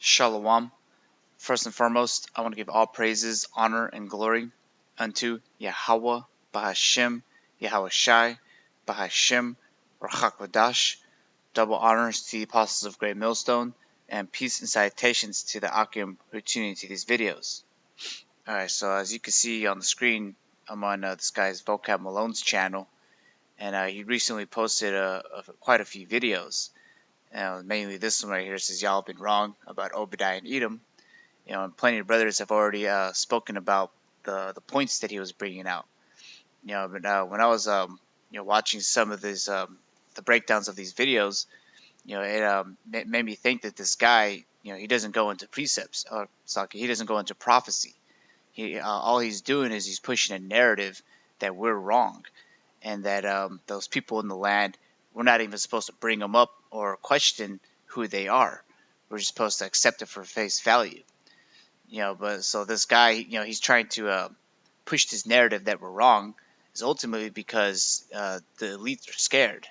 Shalom. First and foremost, I want to give all praises, honor, and glory unto Yahweh, Bahashem, Yahweh Shai, Bahashem, Rachakwadash. Double honors to the apostles of Great Millstone, and peace and salutations to the Akim who are tuning into these videos. Alright, so as you can see on the screen, I'm on this guy's Vocab Malone's channel, and he recently posted quite a few videos. Mainly this one right here says y'all have been wrong about Obadiah and Edom. And plenty of brothers have already spoken about the points that he was bringing out. But when I was watching some of these the breakdowns of these videos, it made me think that this guy, he doesn't go into precepts, or he doesn't go into prophecy. All he's doing is he's pushing a narrative that we're wrong, and that those people in the land, we're not even supposed to bring them up or question who they are. We're just supposed to accept it for face value. But so this guy, he's trying to push this narrative that we're wrong, is ultimately because the elites are scared.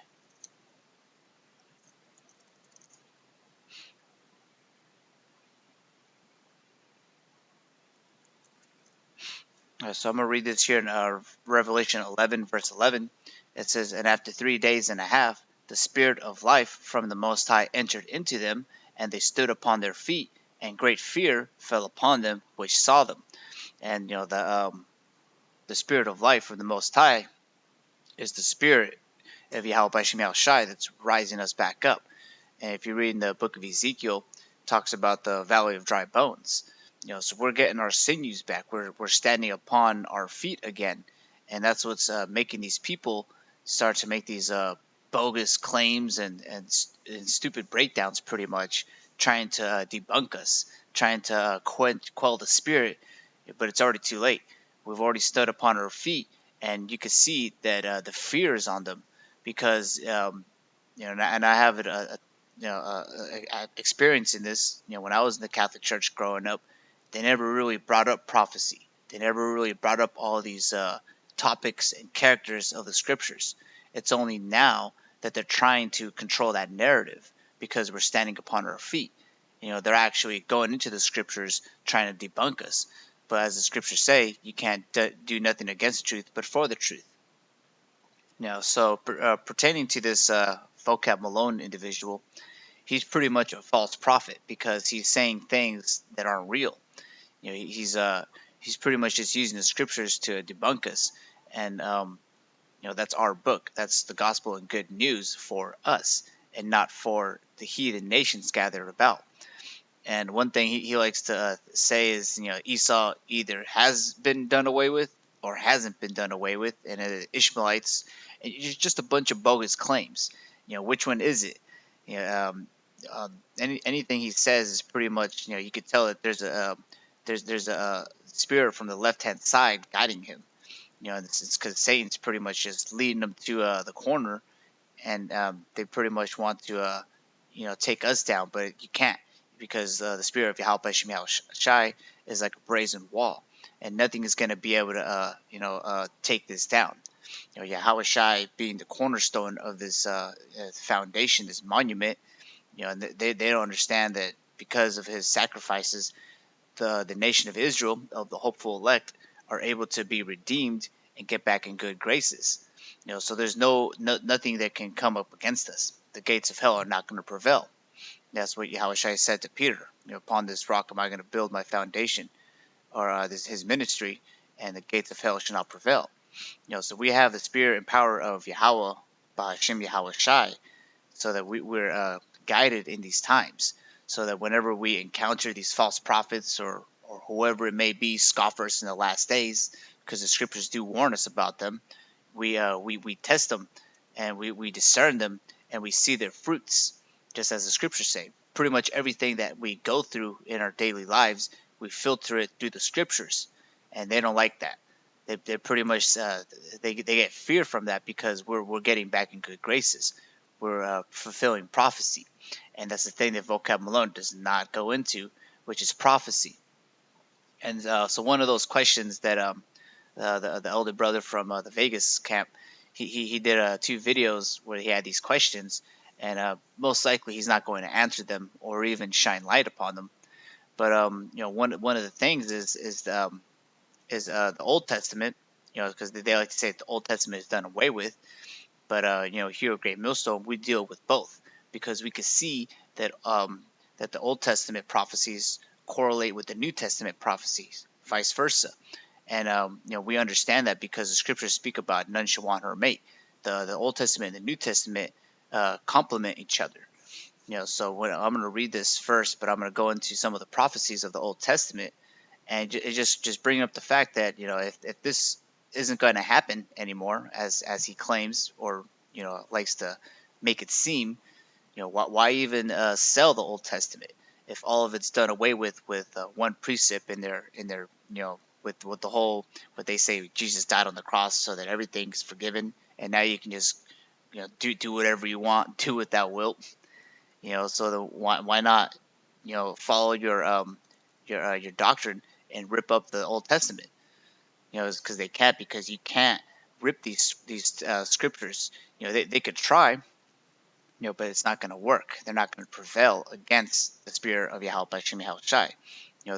So I'm going to read this here in Revelation 11, verse 11. It says, "And after 3 days and a half, the Spirit of life from the Most High entered into them, and they stood upon their feet, and great fear fell upon them which saw them." And the Spirit of life from the Most High is the Spirit of Yahweh B'Shem Yahweh Shai that's rising us back up. And if you read in the book of Ezekiel, it talks about the valley of dry bones. So we're getting our sinews back. We're standing upon our feet again, and that's what's making these people start to make these bogus claims and stupid breakdowns, pretty much trying to debunk us, trying to quell the spirit. But it's already too late. We've already stood upon our feet, and you can see that the fear is on them, because and I have it experience in this. When I was in the Catholic Church growing up, they never really brought up prophecy. They never really brought up all these topics and characters of the scriptures. It's only now that they're trying to control that narrative, because we're standing upon our feet. They're actually going into the scriptures trying to debunk us. But as the scriptures say, you can't do nothing against the truth, but for the truth. So pertaining to this Vocab Malone individual, he's pretty much a false prophet, because he's saying things that aren't real. He's pretty much just using the scriptures to debunk us, and that's our book. That's the gospel and good news for us, and not for the heathen nations gathered about. And one thing he likes to say is, Esau either has been done away with or hasn't been done away with, and Ishmaelites, and it's just a bunch of bogus claims. Which one is it? Anything he says is pretty much, you could tell that there's a spirit from the left-hand side guiding him. It's because Satan's pretty much just leading them to the corner, and they pretty much want to take us down, but you can't, because the spirit of Yahweh B'Shem Yahweh Shai is like a brazen wall, and nothing is going to be able to take this down. Yahweh Shai being the cornerstone of this foundation, this monument. And they don't understand that because of his sacrifices, the nation of Israel, of the hopeful elect, are able to be redeemed and get back in good graces. So there's nothing that can come up against us. The gates of hell are not going to prevail. That's what Yahweh Shai said to Peter. Upon this rock am I going to build my foundation, or his ministry, and the gates of hell shall not prevail. So we have the spirit and power of Yahweh, Bahashem Yahweh Shai, so that we're guided in these times, so that whenever we encounter these false prophets or whoever it may be, scoffers in the last days, because the scriptures do warn us about them, we test them, and we discern them, and we see their fruits, just as the scriptures say. Pretty much everything that we go through in our daily lives, we filter it through the scriptures, and they don't like that. They're pretty much they get fear from that, because we're getting back in good graces. We're fulfilling prophecy, and that's the thing that Vocab Malone does not go into, which is prophecy. And so one of those questions that the elder brother from the Vegas camp, he did 2 videos where he had these questions, and most likely he's not going to answer them or even shine light upon them. But one of the things is the Old Testament, because they like to say that the Old Testament is done away with. But here at Great Millstone, we deal with both because we can see that the Old Testament prophecies correlate with the New Testament prophecies, vice versa. And we understand that because the scriptures speak about none shall want her mate. The Old Testament and the New Testament complement each other. So I'm going to read this first, but I'm going to go into some of the prophecies of the Old Testament, and just bring up the fact that if this isn't going to happen anymore, as he claims, or likes to make it seem, why even sell the Old Testament if all of it's done away with one precept in their with the whole, what they say, Jesus died on the cross so that everything's forgiven, and now you can just do whatever you want, do what thou wilt. So why not follow your doctrine and rip up the Old Testament? Because they can't, because you can't rip these scriptures. They could try, but it's not going to work. They're not going to prevail against the spirit of Yahweh B'Shem Yahushai.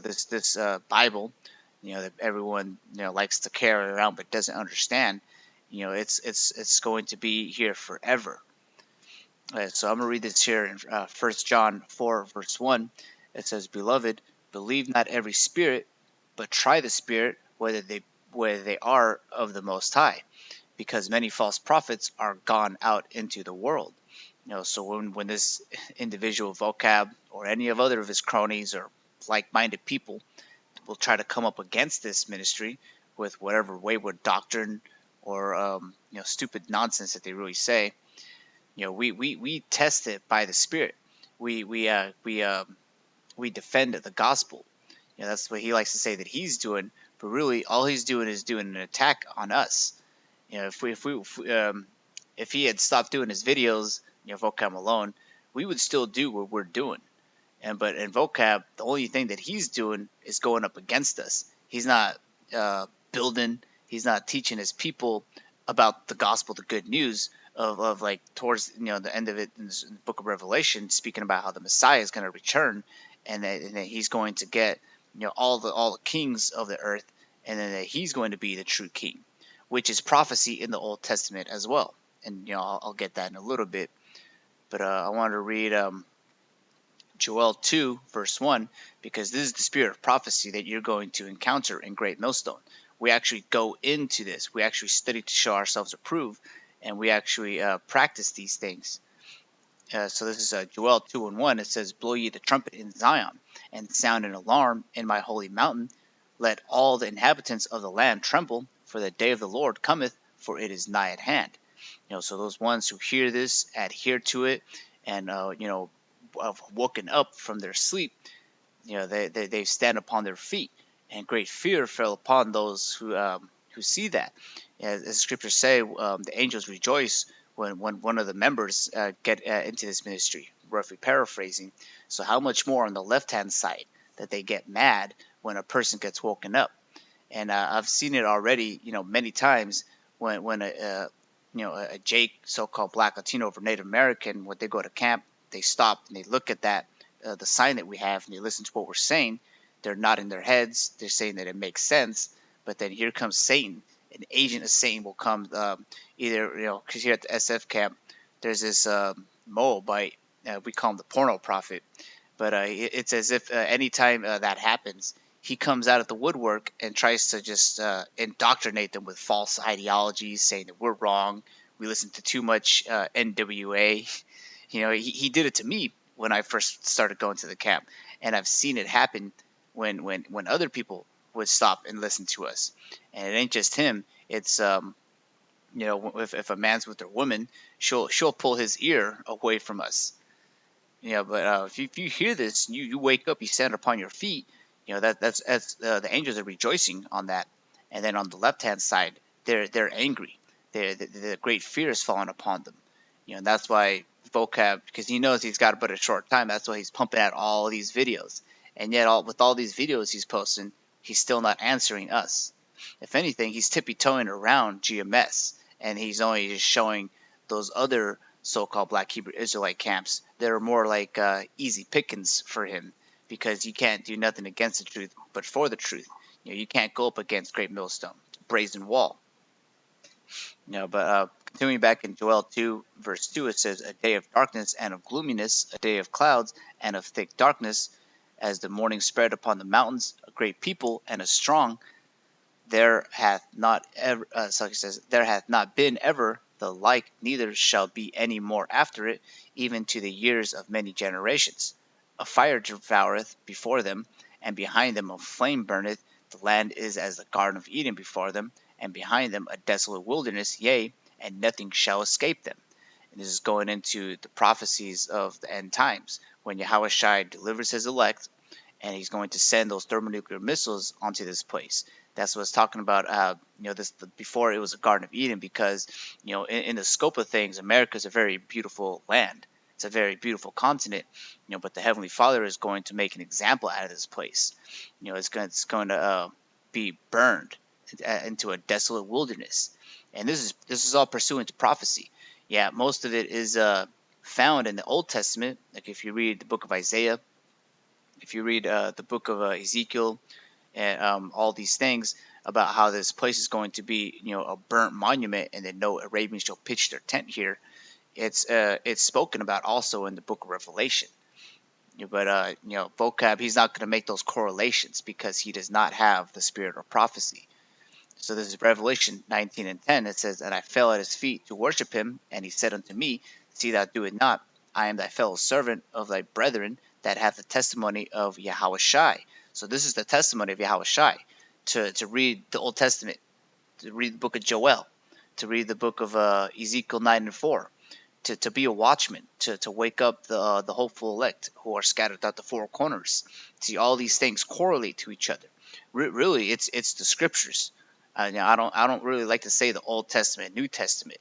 This Bible, that everyone likes to carry around but doesn't understand. It's going to be here forever. So I'm going to read this here in 1 John 4, verse 1. It says, "Beloved, believe not every spirit, but try the spirit whether they are of the Most High, because many false prophets are gone out into the world." So when this individual Vocab or any of other of his cronies or like-minded people will try to come up against this ministry with whatever wayward doctrine or stupid nonsense that they really say, we test it by the Spirit. We defend the gospel. That's what he likes to say that he's doing, but really all he's doing is doing an attack on us. If he had stopped doing his videos, Vocab Malone, we would still do what we're doing. But in Vocab, the only thing that he's doing is going up against us. He's not building. He's not teaching his people about the gospel, the good news of like towards the end of it in the book of Revelation, speaking about how the Messiah is going to return, and that he's going to get all the kings of the earth, and then that he's going to be the true king, which is prophecy in the Old Testament as well. And I'll get that in a little bit, but I wanted to read Joel 2 verse 1, because this is the spirit of prophecy that you're going to encounter in Great Millstone. We actually go into this. We actually study to show ourselves approved, and we actually practice these things. So this is Joel 2 and 1. It says, "Blow ye the trumpet in Zion, and sound an alarm in my holy mountain. Let all the inhabitants of the land tremble, for the day of the Lord cometh, for it is nigh at hand." So those ones who hear this, adhere to it, and have woken up from their sleep, they stand upon their feet, and great fear fell upon those who see that. As the scriptures say, the angels rejoice when one of the members get into this ministry, roughly paraphrasing. So how much more on the left-hand side that they get mad when a person gets woken up. And I've seen it already, many times when a Jake, so-called Black, Latino, or Native American, when they go to camp, they stop and they look at that the sign that we have, and they listen to what we're saying. They're nodding their heads. They're saying that it makes sense. But then here comes Satan. An agent of Satan will come, either because here at the SF camp, there's this Moabite. We call him the porno prophet. But it's as if anytime that happens, he comes out of the woodwork and tries to just indoctrinate them with false ideologies, saying that we're wrong. We listen to too much NWA. He did it to me when I first started going to the camp, and I've seen it happen when other people would stop and listen to us. And it ain't just him. It's if a man's with a woman, she'll pull his ear away from us. But if you hear this, you wake up, you stand upon your feet. That's the angels are rejoicing on that. And then on the left hand side, they're angry. The great fear is falling upon them. And that's why Vocab, because he knows he's got but a short time, that's why he's pumping out all these videos. And yet with all these videos he's posting, he's still not answering us. If anything, he's tippy-toeing around GMS, and he's only just showing those other so-called Black Hebrew Israelite camps that are more like easy pickings for him, because you can't do nothing against the truth, but for the truth. You can't go up against Great Millstone, brazen wall. But continuing back in Joel 2, verse 2, it says, "A day of darkness and of gloominess, a day of clouds and of thick darkness, as the morning spread upon the mountains, a great people and a strong, there hath not ever, so he says, there hath not been ever the like, neither shall be any more after it, even to the years of many generations. A fire devoureth before them, and behind them a flame burneth. The land is as the Garden of Eden before them, and behind them a desolate wilderness, yea, and nothing shall escape them." And this is going into the prophecies of the end times, when Yahushua delivers his elect, and he's going to send those thermonuclear missiles onto this place. That's what it's talking about. Before it was a Garden of Eden, because in the scope of things, America is a very beautiful land. It's a very beautiful continent, but the Heavenly Father is going to make an example out of this place. It's going to be burned into a desolate wilderness, and this is all pursuant to prophecy. Yeah, most of it is found in the Old Testament. Like if you read the book of Isaiah, if you read the book of Ezekiel, and all these things about how this place is going to be, a burnt monument, and then no Arabians shall pitch their tent here. It's spoken about also in the book of Revelation. But Vocab, he's not going to make those correlations because he does not have the spirit of prophecy. So this is Revelation 19 and 10. It says, "And I fell at his feet to worship him, and he said unto me, See thou do it not. I am thy fellow servant of thy brethren that have the testimony of Yahushua." So this is the testimony of Yahushua. To read the Old Testament, to read the book of Joel, to read the book of Ezekiel 9 and 4, to be a watchman, to wake up the hopeful elect who are scattered throughout the four corners. See, all these things correlate to each other. Really, it's the scriptures. I don't really like to say the Old Testament, New Testament,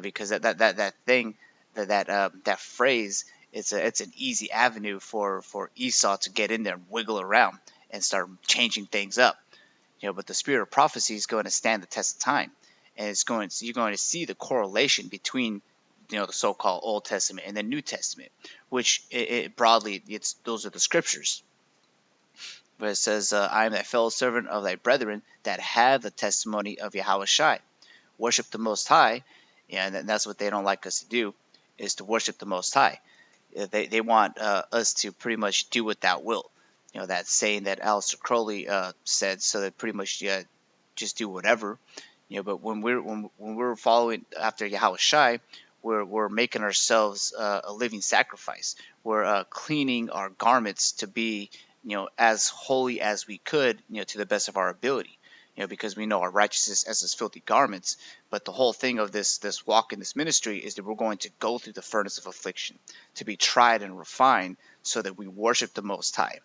because that thing, that phrase, it's an easy avenue for Esau to get in there and wiggle around and start changing things up. But the spirit of prophecy is going to stand the test of time, and you're going to see the correlation between the so-called Old Testament and the New Testament, which broadly those are the scriptures. But it says, "I am thy fellow servant of thy brethren that have the testimony of Yahushua." Worship the Most High, and that's what they don't like us to do, is to worship the Most High. They want us to pretty much do what thou wilt. That saying that Aleister Crowley said, so that pretty much just do whatever. But when we're following after Yahushua, we're making ourselves a living sacrifice. We're cleaning our garments to be as holy as we could, to the best of our ability, because we know our righteousness as his filthy garments. But the whole thing of this walk in this ministry is that we're going to go through the furnace of affliction, to be tried and refined, so that we worship the Most High.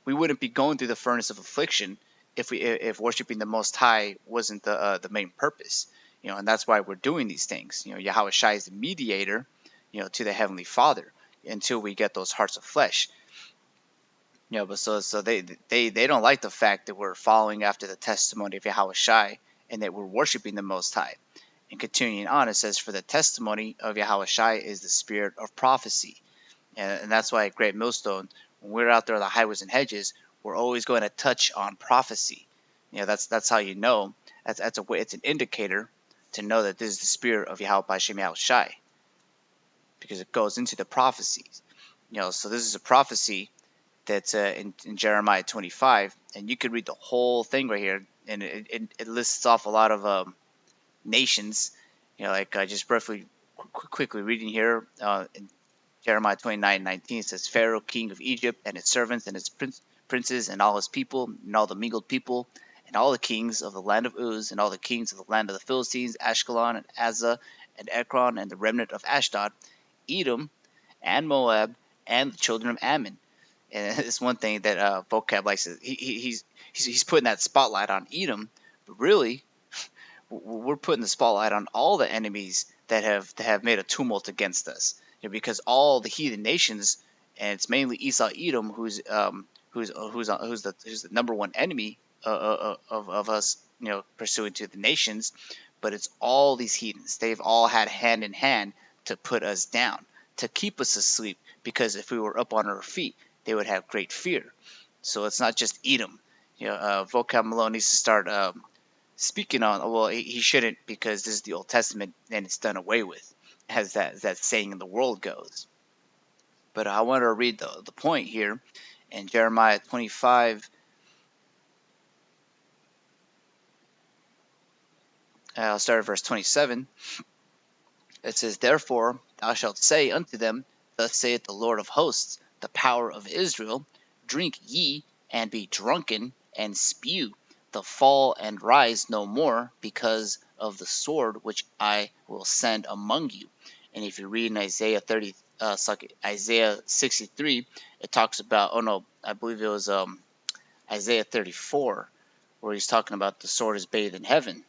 We wouldn't be going through the furnace of affliction if worshiping the Most High wasn't the main purpose. And that's why we're doing these things. Yahushua is the mediator, to the Heavenly Father, until we get those hearts of flesh. But so they don't like the fact that we're following after the testimony of Yahushua and that we're worshiping the Most High. And continuing on, it says, "For the testimony of Yahushua is the spirit of prophecy." And that's why at Great Millstone, when we're out there on the highways and hedges, we're always going to touch on prophecy. That's how you know. It's an indicator to know that this is the spirit of Yahweh B'Shem Yahushua, because it goes into the prophecies. So this is a prophecy that's in Jeremiah 25, and you could read the whole thing right here, and it lists off a lot of nations. Like just briefly, quickly reading here in Jeremiah 29:19, it says, "Pharaoh, king of Egypt, and his servants, and his princes, and all his people, and all the mingled people, and all the kings of the land of Uz, and all the kings of the land of the Philistines, Ashkelon, and Azza, and Ekron, and the remnant of Ashdod, Edom, and Moab, and the children of Ammon." And it's one thing that Vocab likes. He's putting that spotlight on Edom, but really, we're putting the spotlight on all the enemies that have made a tumult against us. Because all the heathen nations, and it's mainly Esau, Edom, who's the number one enemy of us, pursuant to the nations. But it's all these heathens. They've all had hand in hand to put us down, to keep us asleep. Because if we were up on our feet, they would have great fear. So it's not just Edom. Vocab Malone needs to start speaking on. Well, he shouldn't, because this is the Old Testament and it's done away with, as that saying in the world goes. But I want to read the point here in Jeremiah 25. I'll start at verse 27. It says, "Therefore thou shalt say unto them, Thus saith the Lord of hosts, the power of Israel, Drink ye, and be drunken, and spew, the fall and rise no more, because of the sword which I will send among you." And if you read in Isaiah 63, it talks about, I believe it was Isaiah 34, where he's talking about the sword is bathed in heaven.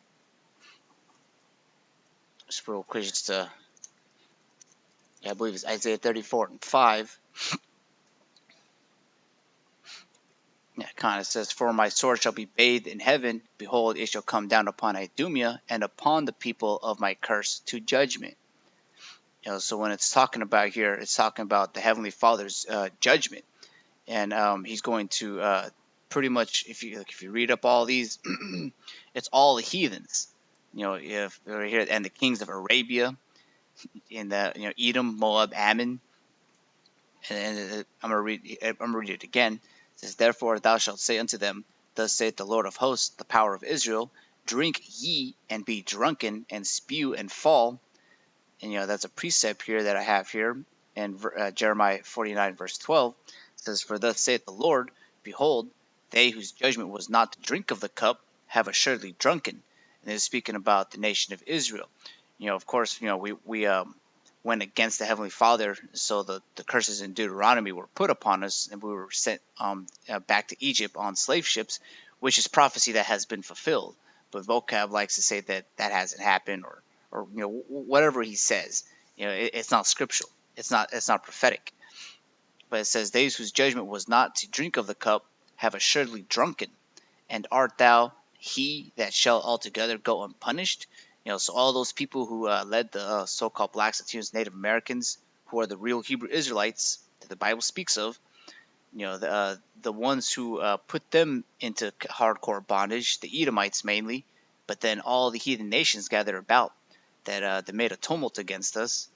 Just real quick, I believe it's Isaiah 34:5. It kind of says, "For my sword shall be bathed in heaven, behold, it shall come down upon Idumea and upon the people of my curse to judgment." So when it's talking about here, it's talking about the Heavenly Father's judgment, and he's going to pretty much, if you read up all these, it's all the heathens. If right here, and the kings of Arabia, in the Edom, Moab, Ammon, and I'm gonna read it again. It says, "Therefore thou shalt say unto them, Thus saith the Lord of hosts, the power of Israel, Drink ye, and be drunken, and spew, and fall." And that's a precept here that I have here in Jeremiah 49 verse 12. It says, "For thus saith the Lord, Behold, they whose judgment was not to drink of the cup have assuredly drunken." And it's speaking about the nation of Israel. Of course, we went against the Heavenly Father, so the curses in Deuteronomy were put upon us, and we were sent back to Egypt on slave ships, which is prophecy that has been fulfilled. But Vocab likes to say that hasn't happened, or whatever he says. It's not scriptural. It's not prophetic. But it says, "They whose judgment was not to drink of the cup have assuredly drunken. And art thou he that shall altogether go unpunished?" So all those people who led the so-called blacks, Latinos, Native Americans, who are the real Hebrew Israelites that the Bible speaks of, the ones who put them into hardcore bondage, the Edomites mainly, but then all the heathen nations gathered about that made a tumult against us.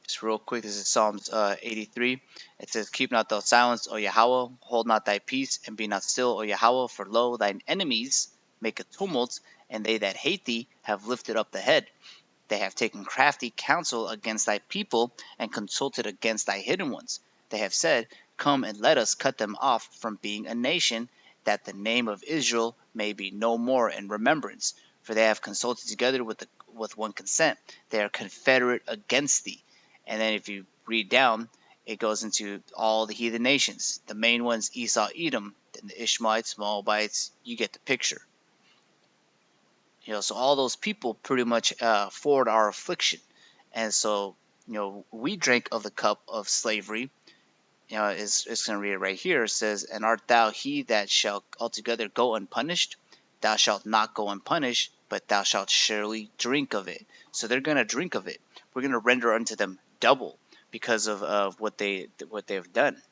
Just real quick, this is Psalms 83. It says, "Keep not thou silence, O Yahweh, hold not thy peace, and be not still, O Yahweh, for lo, thine enemies make a tumult, and they that hate thee have lifted up the head. They have taken crafty counsel against thy people, and consulted against thy hidden ones. They have said, Come and let us cut them off from being a nation, that the name of Israel may be no more in remembrance. For they have consulted together with one consent. They are confederate against thee." And then if you read down, it goes into all the heathen nations. The main ones, Esau, Edom, then the Ishmaelites, Moabites. You get the picture. So all those people pretty much forward our affliction. And so, we drank of the cup of slavery. It's going to read it right here. It says, "And art thou he that shall altogether go unpunished? Thou shalt not go unpunished, but thou shalt surely drink of it." So they're going to drink of it. We're going to render unto them double because of what they have done.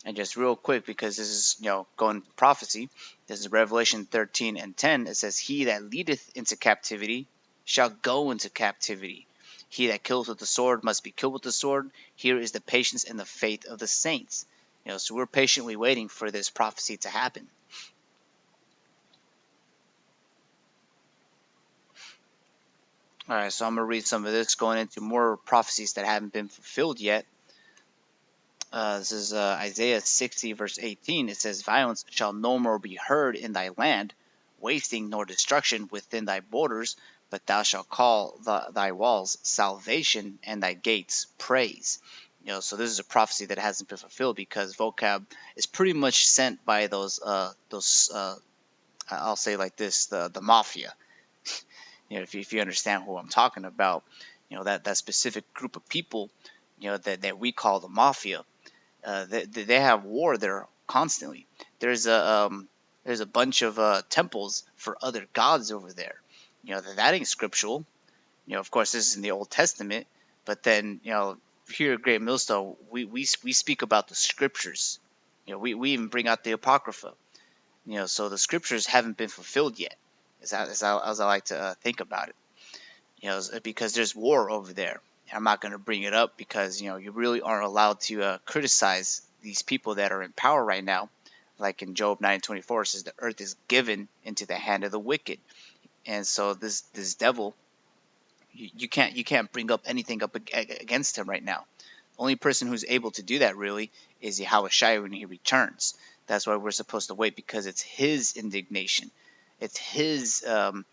And just real quick, because this is going prophecy, this is Revelation 13:10. It says, "He that leadeth into captivity shall go into captivity. He that kills with the sword must be killed with the sword. Here is the patience and the faith of the saints." So we're patiently waiting for this prophecy to happen. All right, so I'm going to read some of this, going into more prophecies that haven't been fulfilled yet. This is Isaiah 60, verse 18. It says, "Violence shall no more be heard in thy land, wasting nor destruction within thy borders, but thou shalt call thy walls salvation, and thy gates praise." So this is a prophecy that hasn't been fulfilled, because Vocab is pretty much sent by those I'll say like this, the mafia. If you understand who I'm talking about, that specific group of people, that we call the mafia. They have war there constantly. There's a bunch of temples for other gods over there. That ain't scriptural. Of course, this is in the Old Testament, but then, here at Great Millstone, we speak about the scriptures. We even bring out the Apocrypha. So the scriptures haven't been fulfilled yet, as I like to think about it. Because there's war over there. I'm not going to bring it up because you really aren't allowed to criticize these people that are in power right now. Like in Job 9:24, it says the earth is given into the hand of the wicked, and so this devil, you can't bring up anything up against him right now. The only person who's able to do that really is Yahushua when he returns. That's why we're supposed to wait, because it's his indignation. It's his how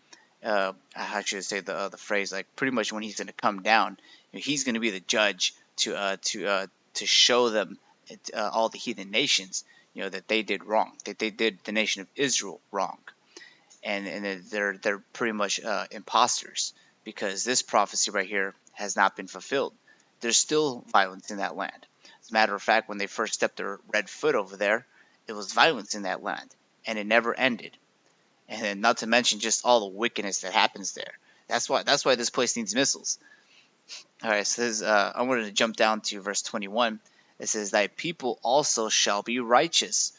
should I say the phrase, like pretty much when he's going to come down, he's going to be the judge to show them all the heathen nations, that they did wrong, that they did the nation of Israel wrong, and they're pretty much imposters, because this prophecy right here has not been fulfilled. There's still violence in that land. As a matter of fact, when they first stepped their red foot over there, it was violence in that land, and it never ended. And then not to mention just all the wickedness that happens there. That's why this place needs missiles. All right, so this, I wanted to jump down to verse 21. It says, "Thy people also shall be righteous."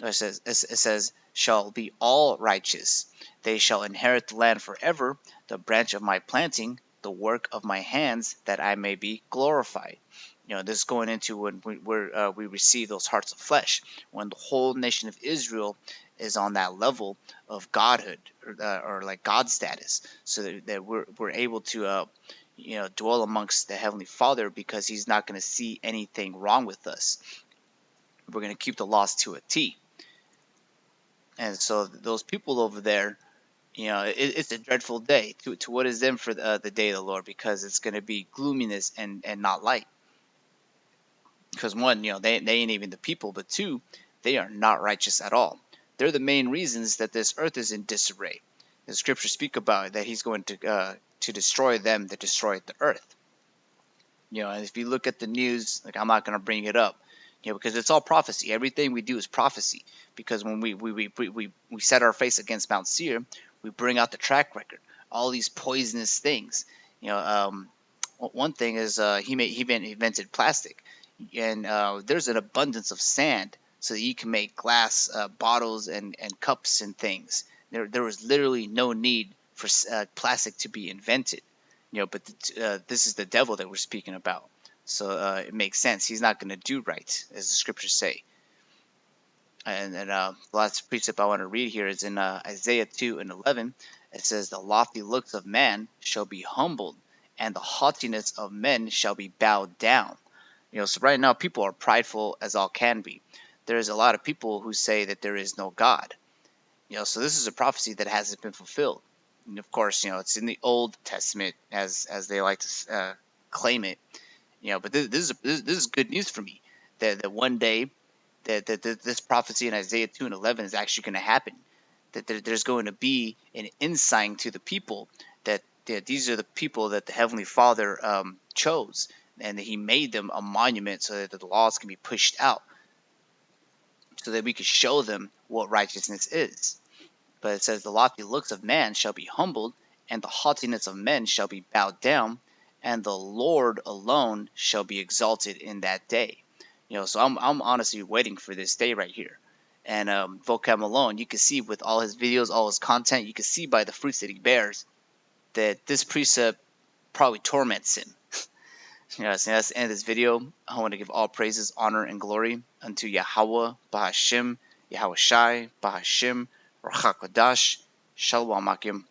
It says, "shall be all righteous. They shall inherit the land forever, the branch of my planting, the work of my hands, that I may be glorified." This is going into when we receive those hearts of flesh, when the whole nation of Israel is on that level of godhood, or like God status, so that we're able to dwell amongst the Heavenly Father, because He's not going to see anything wrong with us. We're going to keep the laws to a T. And so those people over there, it's a dreadful day. To what is them for the day of the Lord? Because it's going to be gloominess and not light. Because one, they ain't even the people, but two, they are not righteous at all. They're the main reasons that this earth is in disarray. The scriptures speak about that He's going to destroy them that destroy the earth. And if you look at the news, like, I'm not going to bring it up, because it's all prophecy. Everything we do is prophecy. Because when we set our face against Mount Seir, we bring out the track record, all these poisonous things. One thing is he invented plastic, and there's an abundance of sand, so that you can make glass bottles and cups and things. There was literally no need for plastic to be invented. But this is the devil that we're speaking about. So it makes sense. He's not going to do right, as the scriptures say. And then the last precept I want to read here is in Isaiah 2:11. It says, "The lofty looks of man shall be humbled, and the haughtiness of men shall be bowed down." So right now people are prideful as all can be. There's a lot of people who say that there is no God. So this is a prophecy that hasn't been fulfilled. And of course, it's in the Old Testament, as they like to claim it. But this is good news for me, that one day that this prophecy in Isaiah 2:11 is actually going to happen. That there's going to be an insight to the people that these are the people that the Heavenly Father chose, and that He made them a monument so that the laws can be pushed out, so that we could show them what righteousness is. But it says, "The lofty looks of man shall be humbled, and the haughtiness of men shall be bowed down, and the Lord alone shall be exalted in that day." So I'm honestly waiting for this day right here. And Vocab Malone, you can see with all his videos, all his content, you can see by the fruits that he bears that this precept probably torments him. So that's the end of this video. I want to give all praises, honor, and glory unto Yahweh, Bahashim, Yahushai, Bahashim, Rachakodash, Shalom Akim.